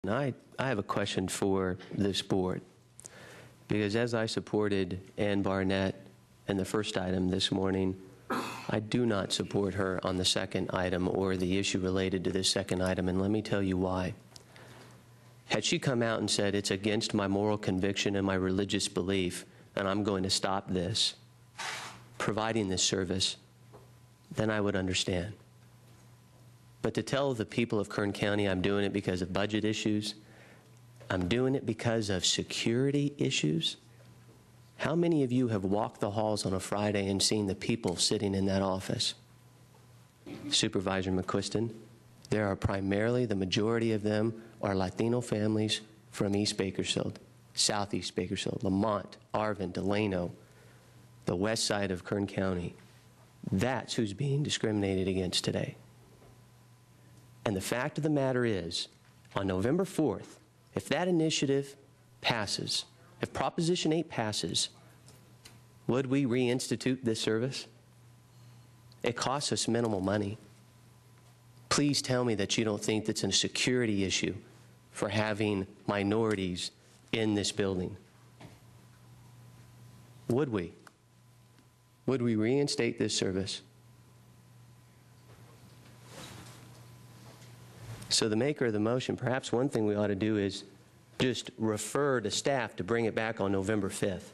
I have a question for this board, because as I supported Ann Barnett in the first item this morning, I do not support her on the second item or the issue related to this second item, and let me tell you why. Had she come out and said, it's against my moral conviction and my religious belief, and I'm going to stop this, providing this service, then I would understand. But to tell the people of Kern County I'm doing it because of budget issues, I'm doing it because of security issues. How many of you have walked the halls on a Friday and seen the people sitting in that office? Supervisor McQuiston, there are primarily, the majority of them are Latino families from East Bakersfield, Southeast Bakersfield, Lamont, Arvin, Delano, the west side of Kern County. That's who's being discriminated against today. And the fact of the matter is, on November 4th, if that initiative passes, if Proposition 8 passes, would we reinstitute this service? It costs us minimal money. Please tell me that you don't think that's a security issue for having minorities in this building. Would we? Would we reinstate this service? So the maker of the motion, perhaps one thing we ought to do is just refer to staff to bring it back on November 5th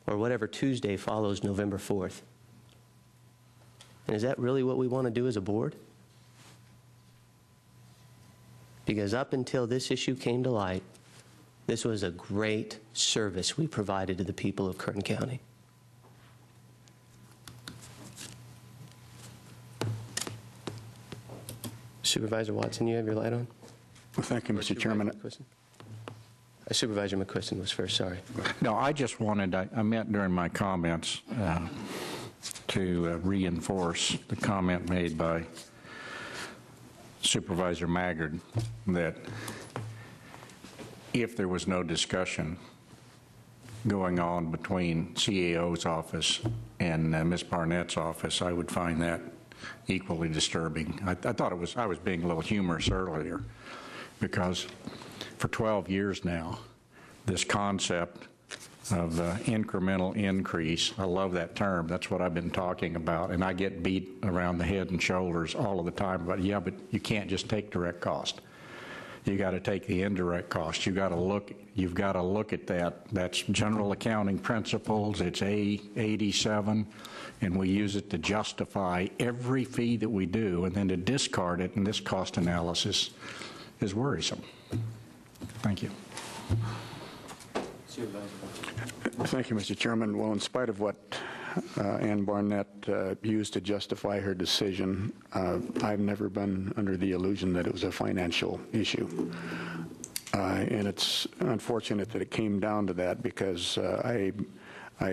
or whatever Tuesday follows November 4th. And is that really what we want to do as a board? Because up until this issue came to light, this was a great service we provided to the people of Kern County. Supervisor Watson, you have your light on? Well, thank you, Mr. Chairman. Supervisor McQuiston was first, sorry. No, I just wanted, I meant during my comments to reinforce the comment made by Supervisor Maggard that if there was no discussion going on between CAO's office and Ms. Barnett's office, I would find that equally disturbing. I thought I was being a little humorous earlier, because for 12 years now, this concept of incremental increase, I love that term, that's what I've been talking about, and I get beat around the head and shoulders all of the time about, yeah, but you can't just take direct cost. You got to take the indirect cost. You've got to look at that. That's general accounting principles. It's A87, and we use it to justify every fee that we do, and then to discard it in this cost analysis is worrisome. Thank you. Thank you, Mr. Chairman. Well, in spite of what Ann Barnett used to justify her decision, I've never been under the illusion that it was a financial issue. And it's unfortunate that it came down to that, because I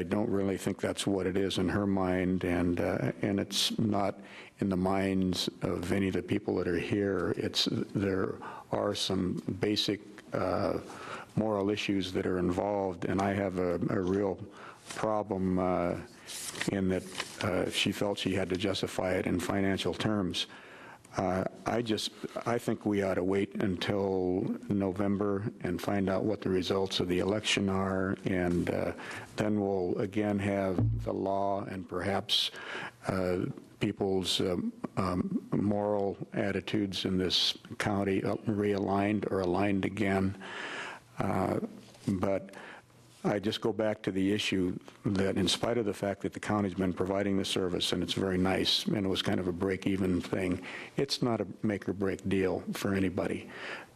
don't really think that's what it is in her mind, and it's not in the minds of any of the people that are here. There are some basic moral issues that are involved, and I have a real problem in that she felt she had to justify it in financial terms. I think we ought to wait until November and find out what the results of the election are, and then we'll again have the law and perhaps people's moral attitudes in this county realigned or aligned again. But I just go back to the issue that in spite of the fact that the county's been providing the service, and it's very nice, and it was kind of a break-even thing, it's not a make-or-break deal for anybody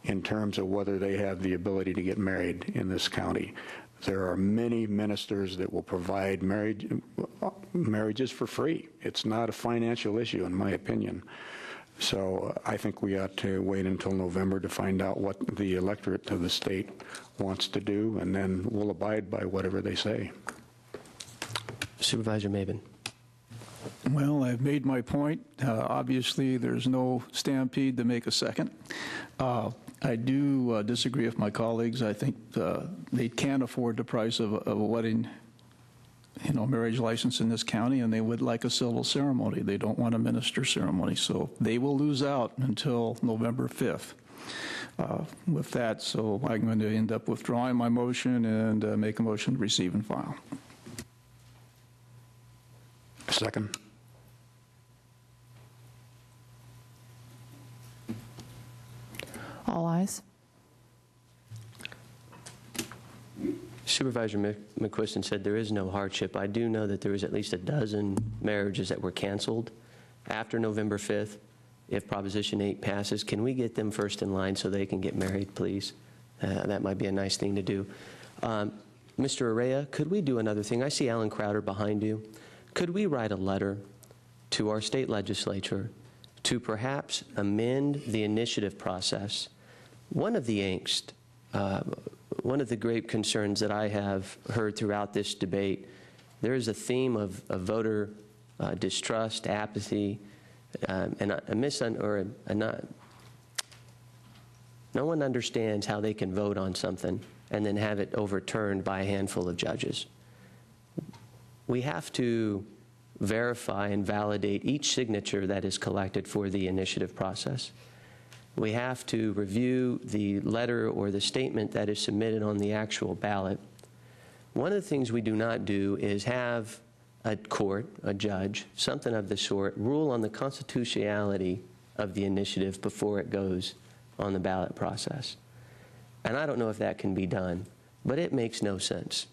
in terms of whether they have the ability to get married in this county. There are many ministers that will provide marriages for free. It's not a financial issue, in my opinion. So I think we ought to wait until November to find out what the electorate of the state wants to do, and then we'll abide by whatever they say. Supervisor Mabin. Well, I've made my point. Obviously, there's no stampede to make a second. I do disagree with my colleagues. I think they can't afford the price of a wedding, marriage license in this county, and they would like a civil ceremony. They don't want a minister ceremony, so they will lose out until November 5th. with that, so I'm going to end up withdrawing my motion and make a motion to receive and file. Second. All ayes. Supervisor McQuiston said there is no hardship. I do know that there was at least a dozen marriages that were canceled after November 5th. If Proposition 8 passes, can we get them first in line so they can get married, please? That might be a nice thing to do. Mr. Arrea, could we do another thing? I see Alan Crowder behind you. Could we write a letter to our state legislature to perhaps amend the initiative process? One of the angst, one of the great concerns that I have heard throughout this debate, there is a theme of voter distrust, apathy, and no one understands how they can vote on something and then have it overturned by a handful of judges. We have to verify and validate each signature that is collected for the initiative process. We have to review the letter or the statement that is submitted on the actual ballot. One of the things we do not do is have a court, a judge, something of the sort, rule on the constitutionality of the initiative before it goes on the ballot process. And I don't know if that can be done, but it makes no sense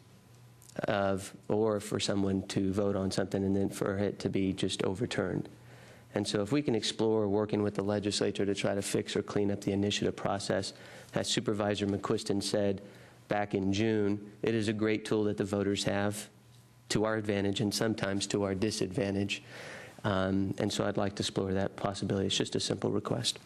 or for someone to vote on something and then for it to be just overturned. And so if we can explore working with the legislature to try to fix or clean up the initiative process, as Supervisor McQuiston said back in June, it is a great tool that the voters have to our advantage and sometimes to our disadvantage. And so I'd like to explore that possibility. It's just a simple request.